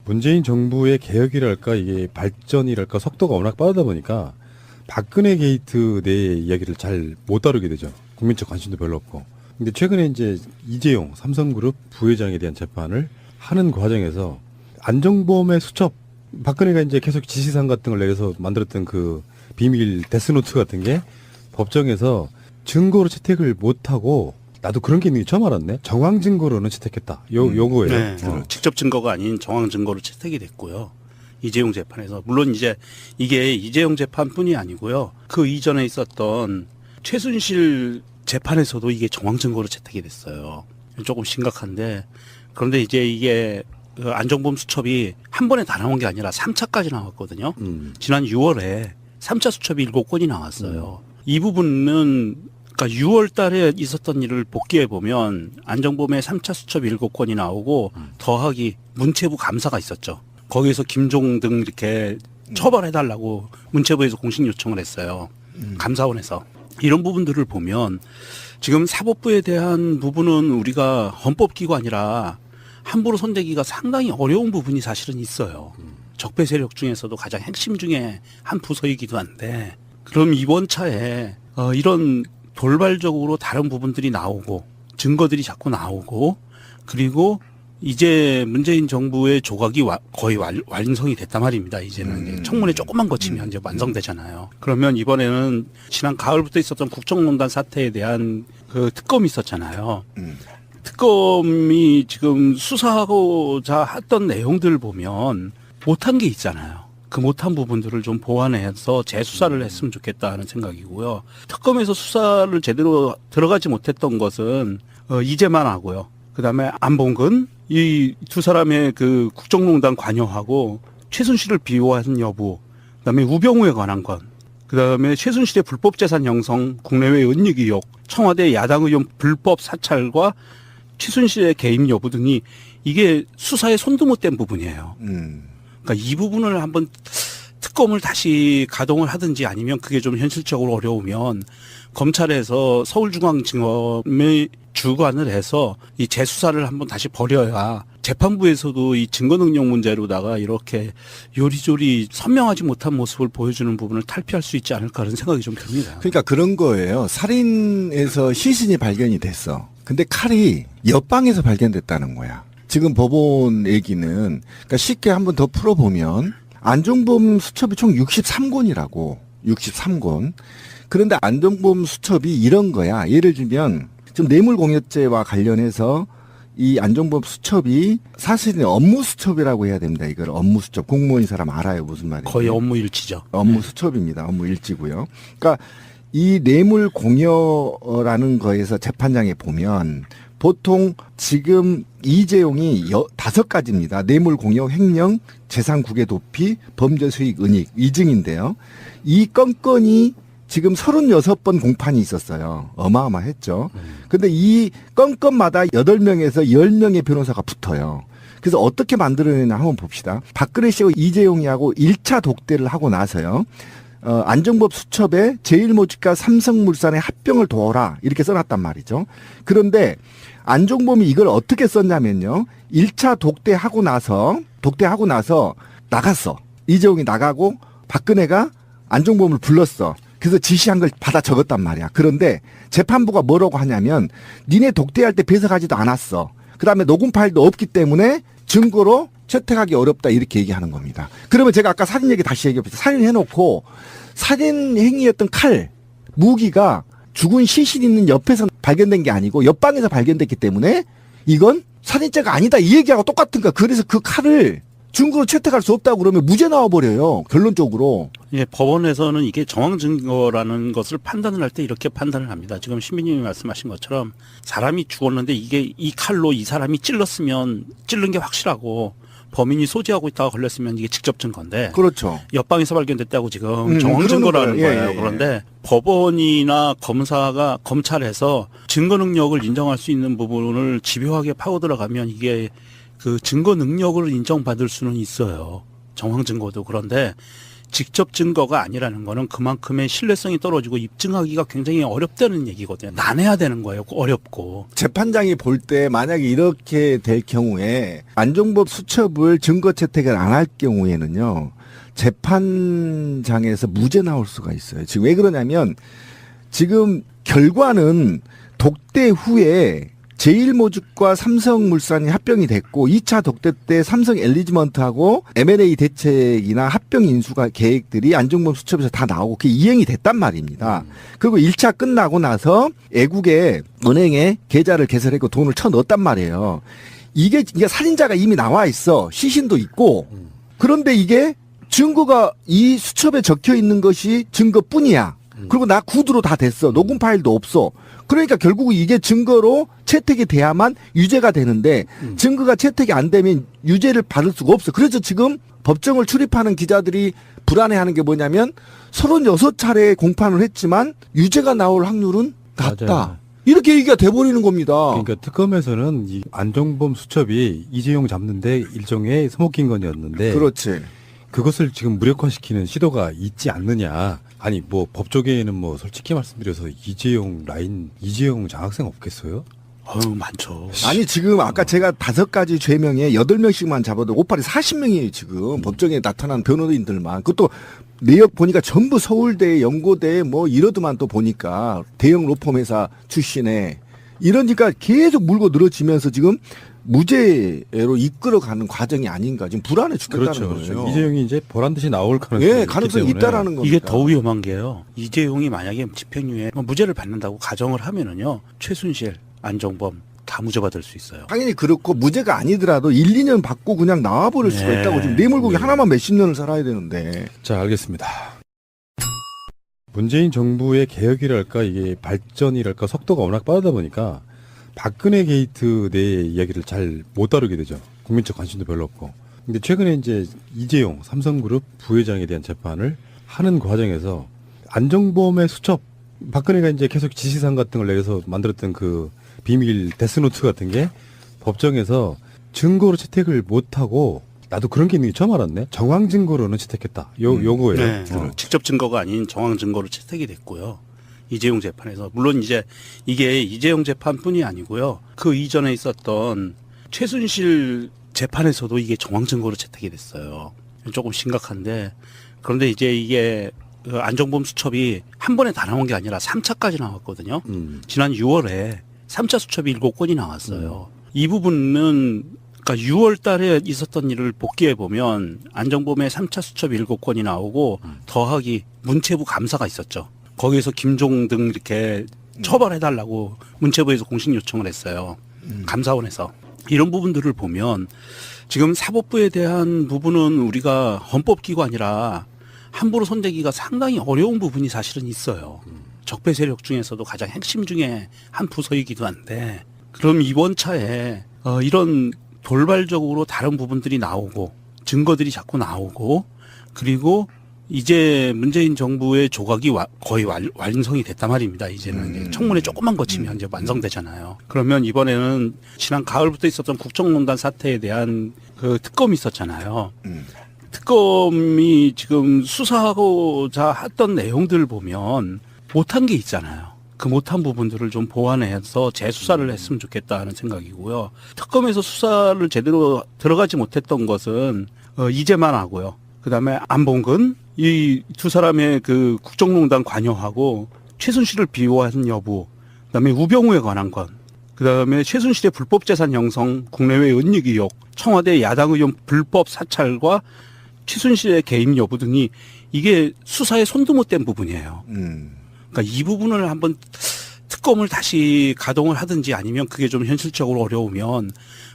문재인 정부의 개혁이랄까 이게 발전이랄까 속도가 워낙 빠르다 보니까 박근혜 게이트 내 이야기를 잘 못 다루게 되죠. 국민적 관심도 별로 없고. 근데 최근에 이제 이재용 삼성그룹 부회장에 대한 재판을 하는 과정에서 안종범의 수첩, 박근혜가 이제 계속 지시사항 같은 걸 내서 만들었던 그 비밀 데스노트 같은 게 법정에서 증거로 채택을 못하고, 나도 그런 게 있는 게 처음 알았네. 정황 증거로는 채택했다. 요거예요. 네, 직접 증거가 아닌 정황 증거로 채택이 됐고요. 이재용 재판에서. 물론 이제 이게 이재용 재판뿐이 아니고요. 그 이전에 있었던 최순실 재판에서도 이게 정황 증거로 채택이 됐어요. 조금 심각한데, 그런데 이제 이게 그 안종범 수첩이 한 번에 다 나온 게 아니라 3차까지 나왔거든요. 지난 6월에 3차 수첩이 7건이 나왔어요. 이 부분은 그러니까 6월 달에 있었던 일을 복기해 보면 안종범의 3차 수첩 7건이 나오고 더하기 문체부 감사가 있었죠. 거기에서 김종 등 이렇게 처벌해달라고 문체부에서 공식 요청을 했어요. 감사원에서. 이런 부분들을 보면 지금 사법부에 대한 부분은 우리가 헌법기관이라 함부로 손대기가 상당히 어려운 부분이 사실은 있어요. 적폐 세력 중에서도 가장 핵심 중에 한 부서이기도 한데, 그럼 이번 차에 이런 돌발적으로 다른 부분들이 나오고 증거들이 자꾸 나오고, 그리고 이제 문재인 정부의 조각이 거의 완성이 됐단 말입니다. 이제는 이제 청문회 조금만 거치면 이제 완성되잖아요. 그러면 이번에는 지난 가을부터 있었던 국정농단 사태에 대한 그 특검이 있었잖아요. 특검이 지금 수사하고자 했던 내용들 보면 못한 게 있잖아요. 그 못한 부분들을 좀 보완해서 재수사를 했으면 좋겠다는 생각이고요. 특검에서 수사를 제대로 들어가지 못했던 것은 이재만 하고요. 그다음에 안봉근, 이 두 사람의 그 국정농단 관여하고 최순실을 비호한 여부, 그다음에 우병우에 관한 건, 그다음에 최순실의 불법 재산 형성, 국내외 은닉 의혹, 청와대 야당 의원 불법 사찰과 최순실의 개입 여부 등이 이게 수사에 손도 못 댄 부분이에요. 그러니까 이 부분을 한번 특검을 다시 가동을 하든지, 아니면 그게 좀 현실적으로 어려우면 검찰에서 서울중앙지검에 주관을 해서 이 재수사를 한번 다시 벌여야 재판부에서도 이 증거 능력 문제로다가 이렇게 요리조리 선명하지 못한 모습을 보여주는 부분을 탈피할 수 있지 않을까 하는 생각이 좀 듭니다. 그러니까 그런 거예요. 살인에서 시신이 발견이 됐어. 근데 칼이 옆방에서 발견됐다는 거야. 지금 법원 얘기는, 그러니까 쉽게 한번 더 풀어보면 안종범 수첩이 총 63권이라고. 63권. 그런데 안종범 수첩이 이런 거야. 예를 들면 지금 뇌물공여죄와 관련해서 이 안종범 수첩이 사실은 업무 수첩이라고 해야 됩니다. 이걸 업무 수첩. 공무원인 사람 알아요. 무슨 말인지. 거의 업무 일치죠. 업무 수첩입니다. 업무 일지고요. 그러니까 이 뇌물 공여라는 거에서 재판장에 보면 보통 지금 이재용이 5가지입니다. 뇌물 공여, 횡령, 재산 국외 도피, 범죄 수익 은닉, 위증인데요. 이 건건이 지금 36번 공판이 있었어요. 어마어마했죠. 근데 이 건건마다 8명에서 10명의 변호사가 붙어요. 그래서 어떻게 만들어내냐 한번 봅시다. 박근혜 씨하고 이재용이하고 1차 독대를 하고 나서요. 안종범 수첩에 제일모직과 삼성물산의 합병을 도와라 이렇게 써놨단 말이죠. 그런데 안종범이 이걸 어떻게 썼냐면요. 1차 독대하고 나서 나갔어. 이재용이 나가고 박근혜가 안종범을 불렀어. 그래서 지시한 걸 받아 적었단 말이야. 그런데 재판부가 뭐라고 하냐면 니네 독대할 때 배석하지도 않았어. 그다음에 녹음 파일도 없기 때문에 증거로 채택하기 어렵다 이렇게 얘기하는 겁니다. 그러면 제가 아까 살인 얘기 다시 얘기해보세요. 살인해놓고 살인 행위였던 칼, 무기가 죽은 시신 있는 옆에서 발견된 게 아니고 옆방에서 발견됐기 때문에 이건 살인죄가 아니다 이 얘기하고 똑같은 거야. 그래서 그 칼을 증거로 채택할 수 없다고 그러면 무죄 나와버려요. 결론적으로. 예, 법원에서는 이게 정황 증거라는 것을 판단을 할 때 이렇게 판단을 합니다. 지금 신비님이 말씀하신 것처럼 사람이 죽었는데 이게 이 칼로 이 사람이 찔렀으면 찔른 게 확실하고 범인이 소지하고 있다가 걸렸으면 이게 직접 증거인데. 그렇죠. 옆방에서 발견됐다고 지금 정황 증거라는 거예요. 예. 그런데 법원이나 검찰에서 증거 능력을 인정할 수 있는 부분을 집요하게 파고 들어가면 이게 그 증거 능력을 인정받을 수는 있어요. 정황 증거도. 그런데 직접 증거가 아니라는 거는 그만큼의 신뢰성이 떨어지고 입증하기가 굉장히 어렵다는 얘기거든요. 난해야 되는 거예요. 어렵고. 재판장이 볼 때 만약에 이렇게 될 경우에 안종범 수첩을 증거 채택을 안 할 경우에는요. 재판장에서 무죄 나올 수가 있어요. 지금 왜 그러냐면 지금 결과는 독대 후에 제일모직과 삼성물산이 합병이 됐고 2차 독대 때 삼성 엘리지먼트하고 M&A 대책이나 합병 인수가 계획들이 안종범 수첩에서 다 나오고 그게 이행이 됐단 말입니다. 그리고 1차 끝나고 나서 애국의 은행에 계좌를 개설했고 돈을 쳐넣었단 말이에요. 이게 살인자가 이미 나와 있어. 시신도 있고. 그런데 이게 증거가 이 수첩에 적혀 있는 것이 증거뿐이야. 그리고 나 구두로 다 됐어. 녹음 파일도 없어. 그러니까 결국 이게 증거로 채택이 돼야만 유죄가 되는데 증거가 채택이 안 되면 유죄를 받을 수가 없어. 그래서 지금 법정을 출입하는 기자들이 불안해하는 게 뭐냐면 36차례 공판을 했지만 유죄가 나올 확률은 낮다. 맞아요. 이렇게 얘기가 돼버리는 겁니다. 그러니까 특검에서는 이 안종범 수첩이 이재용 잡는데 일종의 스모킹건이었는데 그렇지. 그것을 지금 무력화시키는 시도가 있지 않느냐. 아니 뭐 법조계에는 뭐 솔직히 말씀드려서 이재용 장학생 없겠어요? 많죠. 아니 지금 아까 제가 5가지 죄명에 8명씩만 잡아도 오팔이 40명이에요 지금 법정에 나타난 변호인들만. 그것도 내역 보니까 전부 서울대, 연고대 뭐 이러더만 또 보니까 대형 로펌 회사 출신에 이러니까 계속 물고 늘어지면서 지금 무죄로 이끌어가는 과정이 아닌가 지금 불안해 죽겠다는 그렇죠. 거예요. 그렇죠. 이재용이 이제 보란 듯이 나올 가능성이 예, 있기 가능성이 때문에. 있다라는 겁니다. 이게 더 위험한 게요. 이재용이 만약에 집행유예 무죄를 받는다고 가정을 하면은요. 최순실, 안종범 다 무죄 받을 수 있어요. 당연히 그렇고 무죄가 아니더라도 1, 2년 받고 그냥 나와버릴 수가 네. 있다고. 지금 뇌물고기 네. 하나만 몇십 년을 살아야 되는데. 자, 알겠습니다. 문재인 정부의 개혁이랄까 이게 발전이랄까 속도가 워낙 빠르다 보니까 박근혜 게이트 내 이야기를 잘 못 다루게 되죠. 국민적 관심도 별로 없고. 근데 최근에 이제 이재용 삼성그룹 부회장에 대한 재판을 하는 과정에서 안종범의 수첩, 박근혜가 이제 계속 지시사항 같은 걸 내려서 만들었던 그 비밀 데스노트 같은 게 법정에서 증거로 채택을 못하고 나도 그런 게 있는 게 처음 알았네. 정황 증거로는 채택했다. 요거예요. 네. 어. 직접 증거가 아닌 정황 증거로 채택이 됐고요. 이재용 재판에서 물론 이제 이게 이재용 재판뿐이 아니고요. 그 이전에 있었던 최순실 재판에서도 이게 정황 증거로 채택이 됐어요. 조금 심각한데 그런데 이제 이게 그 안종범 수첩이 한 번에 다 나온 게 아니라 3차까지 나왔거든요. 지난 6월에 3차 수첩이 7건이 나왔어요. 이 부분은 그러니까 6월 달에 있었던 일을 복기해 보면 안종범의 3차 수첩 7건이 나오고 더하기 문체부 감사가 있었죠. 거기에서 김종 등 이렇게 처벌해달라고 문체부에서 공식 요청을 했어요. 감사원에서. 이런 부분들을 보면 지금 사법부에 대한 부분은 우리가 헌법기관이라 함부로 손대기가 상당히 어려운 부분이 사실은 있어요. 적폐 세력 중에서도 가장 핵심 중에 한 부서이기도 한데 그럼 이번 차에 이런 돌발적으로 다른 부분들이 나오고 증거들이 자꾸 나오고 그리고 이제 문재인 정부의 조각이 거의 완성이 됐단 말입니다. 이제는 청문회 조금만 거치면 이제 완성되잖아요. 그러면 이번에는 지난 가을부터 있었던 국정농단 사태에 대한 그 특검이 있었잖아요. 특검이 지금 수사하고자 했던 내용들 보면 못한 게 있잖아요. 그 못한 부분들을 좀 보완해서 재수사를 했으면 좋겠다는 생각이고요. 특검에서 수사를 제대로 들어가지 못했던 것은 이재만 하고요. 그다음에 안봉근 이 두 사람의 그 국정농단 관여하고 최순실을 비호한 여부, 그다음에 우병우에 관한 건, 그다음에 최순실의 불법 재산 형성, 국내외 은닉 의혹, 청와대 야당 의원 불법 사찰과 최순실의 개입 여부 등이 이게 수사에 손도 못 댄 부분이에요. 그러니까 이 부분을 한번 특검을 다시 가동을 하든지 아니면 그게 좀 현실적으로 어려우면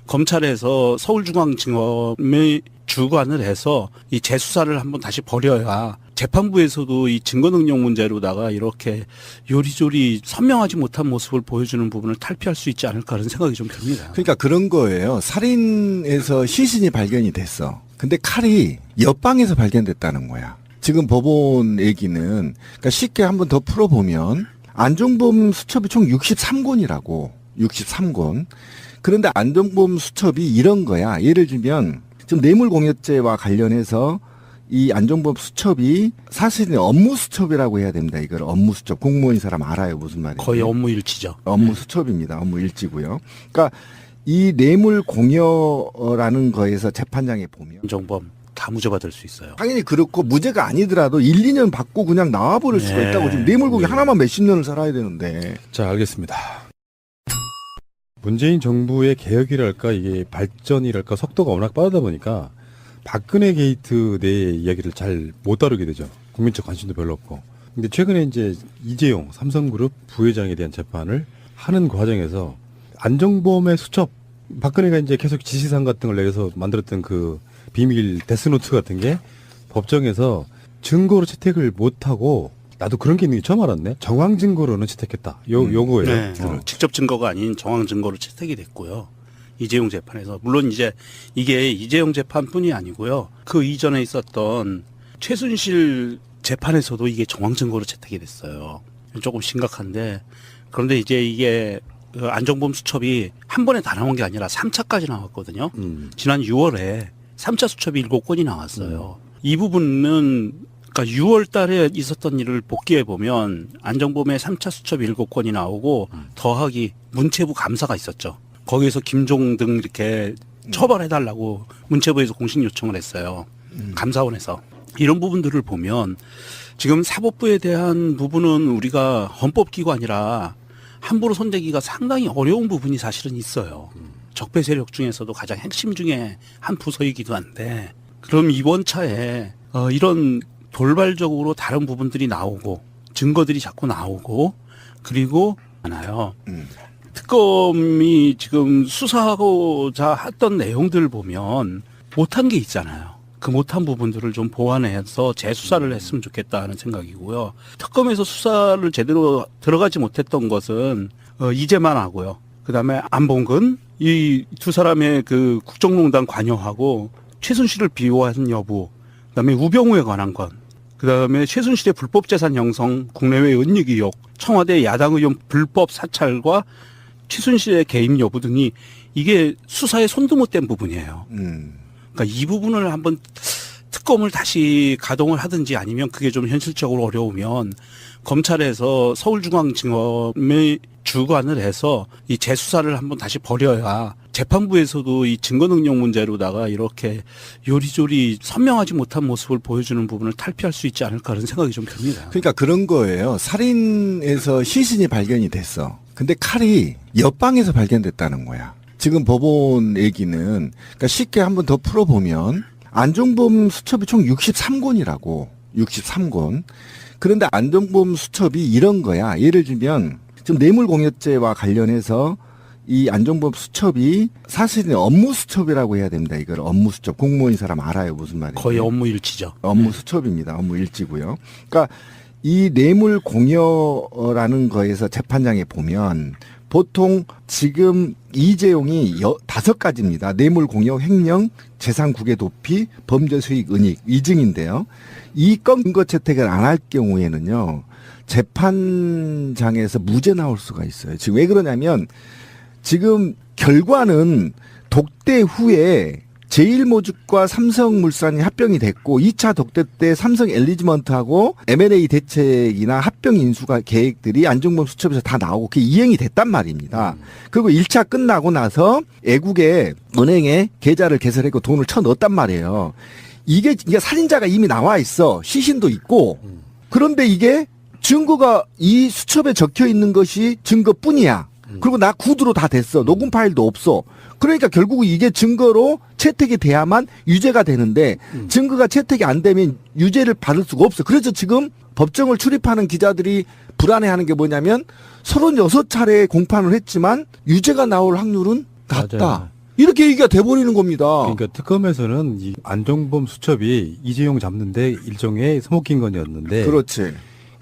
검찰에서 서울중앙지검에 주관을 해서 이 재수사를 한번 다시 벌여야 재판부에서도 이 증거 능력 문제로다가 이렇게 요리조리 선명하지 못한 모습을 보여주는 부분을 탈피할 수 있지 않을까 하는 생각이 좀 듭니다. 그러니까 그런 거예요. 살인에서 시신이 발견이 됐어. 근데 칼이 옆방에서 발견됐다는 거야. 지금 법원 얘기는 그러니까 쉽게 한번 더 풀어보면 안종범 수첩이 총 63권이라고. 63권. 그런데 안종범 수첩이 이런 거야. 예를 들면 지금 뇌물공여죄와 관련해서 이 안종범 수첩이 사실은 업무 수첩이라고 해야 됩니다. 이걸 업무 수첩. 공무원인 사람 알아요. 무슨 말인지. 거의 업무 일치죠. 업무 수첩입니다. 업무 일지고요. 그러니까 이 뇌물 공여라는 거에서 재판장에 보면 안종범 다 무죄받을 수 있어요. 당연히 그렇고 무죄가 아니더라도 1, 2년 받고 그냥 나와버릴 수가 네. 있다고. 지금 뇌물 공여 하나만 몇십 년을 살아야 되는데. 자, 알겠습니다. 문재인 정부의 개혁이랄까 이게 발전이랄까 속도가 워낙 빠르다 보니까 박근혜 게이트 내 이야기를 잘 못 다루게 되죠. 국민적 관심도 별로 없고. 근데 최근에 이제 이재용 삼성그룹 부회장에 대한 재판을 하는 과정에서 안종범의 수첩, 박근혜가 이제 계속 지시사항 같은 걸 내서 만들었던 그 비밀 데스노트 같은 게 법정에서 증거로 채택을 못하고, 나도 그런 게 있는 게 처음 알았네. 정황 증거로는 채택했다. 요거예요. 네. 직접 증거가 아닌 정황 증거로 채택이 됐고요. 이재용 재판에서. 물론 이제 이게 이재용 재판뿐이 아니고요. 그 이전에 있었던 최순실 재판에서도 이게 정황 증거로 채택이 됐어요. 조금 심각한데, 그런데 이제 이게 그 안종범 수첩이 한 번에 다 나온 게 아니라 3차까지 나왔거든요. 지난 6월에 3차 수첩이 7건이 나왔어요. 이 부분은 그러니까 6월 달에 있었던 일을 복기해 보면 안종범의 3차 수첩 7건이 나오고 더하기 문체부 감사가 있었죠. 거기에서 김종 등 이렇게 처벌해달라고 문체부에서 공식 요청을 했어요. 감사원에서. 이런 부분들을 보면 지금 사법부에 대한 부분은 우리가 헌법기구 아니라 함부로 손대기가 상당히 어려운 부분이 사실은 있어요. 적폐 세력 중에서도 가장 핵심 중에 한 부서이기도 한데, 그럼 이번 차에 이런 돌발적으로 다른 부분들이 나오고 증거들이 자꾸 나오고 그리고 많아요. 특검이 지금 수사하고자 했던 내용들을 보면 못한 게 있잖아요. 그 못한 부분들을 좀 보완해서 재수사를 했으면 좋겠다 하는 생각이고요. 특검에서 수사를 제대로 들어가지 못했던 것은 이재만 하고요. 그다음에 안봉근, 이 두 사람의 그 국정농단 관여하고 최순실을 비호한 여부, 그다음에 우병우에 관한 건, 그다음에 최순실의 불법 재산 형성, 국내외 은닉 의혹, 청와대 야당 의원 불법 사찰과 최순실의 개입 여부 등이 이게 수사에 손도 못 댄 부분이에요. 그러니까 이 부분을 한번 특검을 다시 가동을 하든지 아니면 그게 좀 현실적으로 어려우면 검찰에서 서울중앙지검에 주관을 해서 이 재수사를 한번 다시 벌여야 재판부에서도 이 증거 능력 문제로다가 이렇게 요리조리 선명하지 못한 모습을 보여주는 부분을 탈피할 수 있지 않을까 하는 생각이 좀 듭니다. 그러니까 그런 거예요. 살인에서 시신이 발견이 됐어. 근데 칼이 옆방에서 발견됐다는 거야. 지금 법원 얘기는, 그러니까 쉽게 한번 더 풀어보면 안종범 수첩이 총 63권이라고. 63권. 그런데 안종범 수첩이 이런 거야. 예를 들면 지금 뇌물공여죄와 관련해서 이 안종범 수첩이 사실은 업무 수첩이라고 해야 됩니다. 이걸 업무 수첩. 공무원인 사람 알아요. 무슨 말인지. 거의 업무 일치죠. 업무 수첩입니다. 업무 일지고요. 그러니까 이 뇌물 공여라는 거에서 재판장에 보면 보통 지금 이재용이 5가지입니다. 뇌물 공여, 횡령, 재산 국외 도피, 범죄 수익 은닉, 위증인데요. 이 건거 채택을 안 할 경우에는요, 재판장에서 무죄 나올 수가 있어요. 지금 왜 그러냐면 지금 결과는 독대 후에 제일모직과 삼성물산이 합병이 됐고 2차 독대 때 삼성 엘리지먼트하고 M&A 대책이나 합병 인수가 계획들이 안종범 수첩에서 다 나오고 그게 이행이 됐단 말입니다. 그리고 1차 끝나고 나서 애국의 은행에 계좌를 개설했고 돈을 쳐넣었단 말이에요. 이게 살인자가 이미 나와 있어. 시신도 있고. 그런데 이게 증거가 이 수첩에 적혀 있는 것이 증거뿐이야. 그리고 나 구두로 다 됐어. 녹음 파일도 없어. 그러니까 결국 이게 증거로 채택이 돼야만 유죄가 되는데 증거가 채택이 안 되면 유죄를 받을 수가 없어. 그래서 지금 법정을 출입하는 기자들이 불안해하는 게 뭐냐면 36차례 공판을 했지만 유죄가 나올 확률은 낮다. 맞아요. 이렇게 얘기가 돼버리는 겁니다. 그러니까 특검에서는 이 안종범 수첩이 이재용 잡는데 일종의 서목긴건이었는데 그렇지.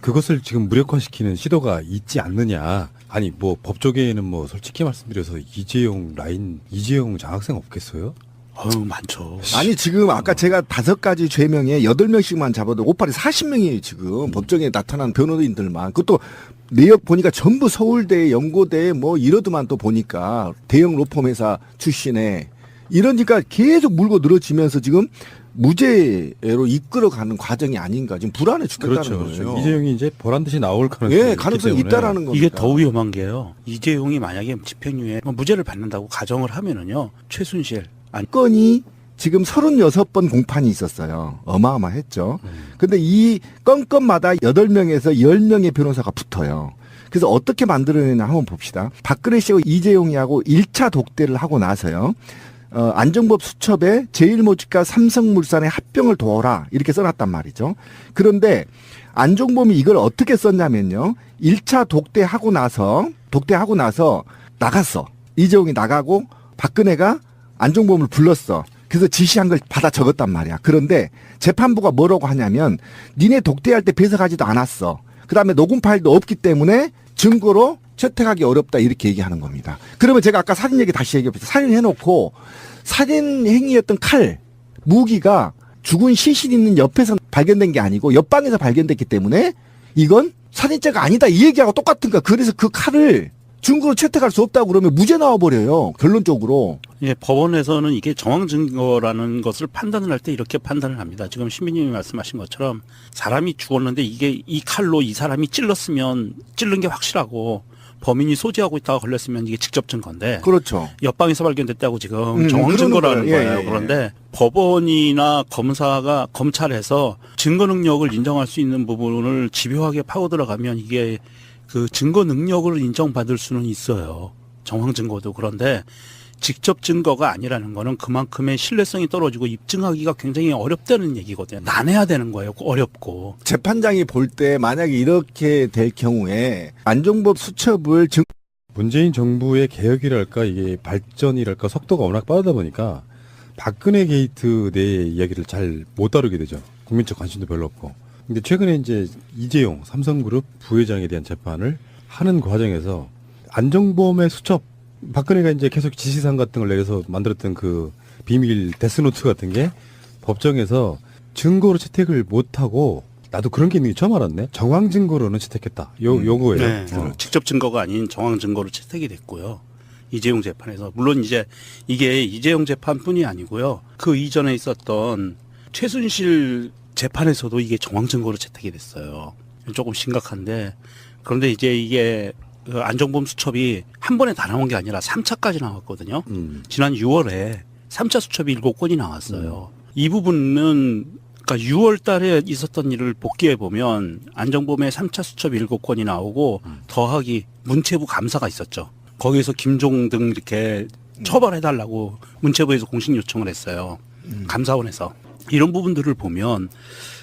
그것을 지금 무력화시키는 시도가 있지 않느냐. 아니 뭐 법조계에는 뭐 솔직히 말씀드려서 이재용 라인, 이재용 장학생 없겠어요? 많죠. 아니 지금 아까 제가 5가지 죄명에 8명씩만 잡아도 5, 8이 40명이에요 지금. 법정에 나타난 변호인들만. 그것도 내역 보니까 전부 서울대, 연고대 뭐 이러더만 또 보니까 대형 로펌 회사 출신의 이러니까 계속 물고 늘어지면서 지금 무죄로 이끌어가는 과정이 아닌가. 지금 불안해 죽겠다는 그렇죠. 거예요. 이재용이 이제 보란 듯이 나올 가능성이 예, 있기 가능성이 때문에. 있다라는 겁니다. 이게 더 위험한 게요. 이재용이 만약에 집행유예 무죄를 받는다고 가정을 하면은요. 최순실 건이 지금 36번 공판이 있었어요. 어마어마했죠. 근데 이 건건마다 8명에서 10명의 변호사가 붙어요. 그래서 어떻게 만들어내나 한번 봅시다. 박근혜 씨하고 이재용이하고 1차 독대를 하고 나서요. 안종범 수첩에 제일모직과 삼성물산의 합병을 도와라 이렇게 써놨단 말이죠. 그런데 안종범이 이걸 어떻게 썼냐면요. 1차 독대하고 나서 나갔어. 이재용이 나가고 박근혜가 안종범을 불렀어. 그래서 지시한 걸 받아 적었단 말이야. 그런데 재판부가 뭐라고 하냐면 니네 독대할 때 배석하지도 않았어. 그다음에 녹음 파일도 없기 때문에 증거로 채택하기 어렵다 이렇게 얘기하는 겁니다. 그러면 제가 아까 살인 얘기 다시 얘기해봅시다. 살인해놓고 살인 행위였던 칼, 무기가 죽은 시신 있는 옆에서 발견된 게 아니고 옆방에서 발견됐기 때문에 이건 살인죄가 아니다 이 얘기하고 똑같은 거야. 그래서 그 칼을 증거로 채택할 수 없다고 그러면 무죄 나와버려요. 결론적으로. 예, 법원에서는 이게 정황 증거라는 것을 판단을 할 때 이렇게 판단을 합니다. 지금 신민님이 말씀하신 것처럼 사람이 죽었는데 이게 이 칼로 이 사람이 찔렀으면 찔른 게 확실하고 범인이 소지하고 있다가 걸렸으면 이게 직접 증거인데 그렇죠. 옆방에서 발견됐다고 지금 정황 그러는 증거라는 거예요. 거예요. 예, 예. 그런데 법원이나 검사가 검찰에서 증거 능력을 인정할 수 있는 부분을 집요하게 파고 들어가면 이게 그 증거 능력을 인정받을 수는 있어요. 정황 증거도. 그런데 직접 증거가 아니라는 거는 그만큼의 신뢰성이 떨어지고 입증하기가 굉장히 어렵다는 얘기거든요. 난해야 되는 거예요. 어렵고. 재판장이 볼 때 만약에 이렇게 될 경우에 안종범 수첩을 문재인 정부의 개혁이랄까 이게 발전이랄까 속도가 워낙 빠르다 보니까 박근혜 게이트 내의 이야기를 잘 못 다루게 되죠. 국민적 관심도 별로 없고. 근데 최근에 이제 이재용 삼성그룹 부회장에 대한 재판을 하는 과정에서 안종범의 수첩, 박근혜가 이제 계속 지시사항 같은 걸 내려서 만들었던 그 비밀 데스노트 같은 게 법정에서 증거로 채택을 못하고 나도 그런 게 있는 게 처음 알았네. 정황 증거로는 채택했다. 요거예요. 네. 직접 증거가 아닌 정황 증거로 채택이 됐고요. 이재용 재판에서. 물론 이제 이게 이재용 재판뿐이 아니고요. 그 이전에 있었던 최순실 재판에서도 이게 정황 증거로 채택이 됐어요. 조금 심각한데 그런데 이제 이게 그 안종범 수첩이 한 번에 다 나온 게 아니라 3차까지 나왔거든요. 지난 6월에 3차 수첩이 7건이 나왔어요. 이 부분은 그러니까 6월 달에 있었던 일을 복기해 보면 안종범의 3차 수첩 7건이 나오고 더하기 문체부 감사가 있었죠. 거기에서 김종 등 이렇게 처벌해달라고 문체부에서 공식 요청을 했어요. 감사원에서. 이런 부분들을 보면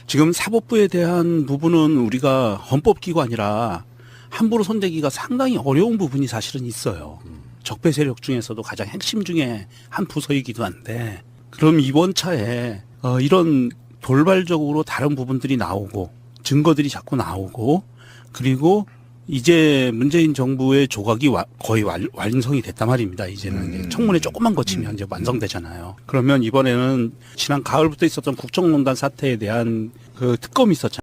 지금 사법부에 대한 부분은 우리가 헌법기관이라 함부로 손대기가 상당히 어려운 부분이 사실은 있어요. 적폐 세력 중에서도 가장 핵심 중에 한 부서이기도 한데 그럼 이번 차에 이런 돌발적으로 다른 부분들이 나오고 증거들이 자꾸 나오고 그리고 이제 문재인 정부의 조각이 거의 완성이 됐단 말입니다. 이제는 이제 청문회 조금만 거치면 이제 완성되잖아요. 그러면 이번에는 지난 가을부터 있었던 국정농단 사태에 대한 그 특검이 있었잖아요.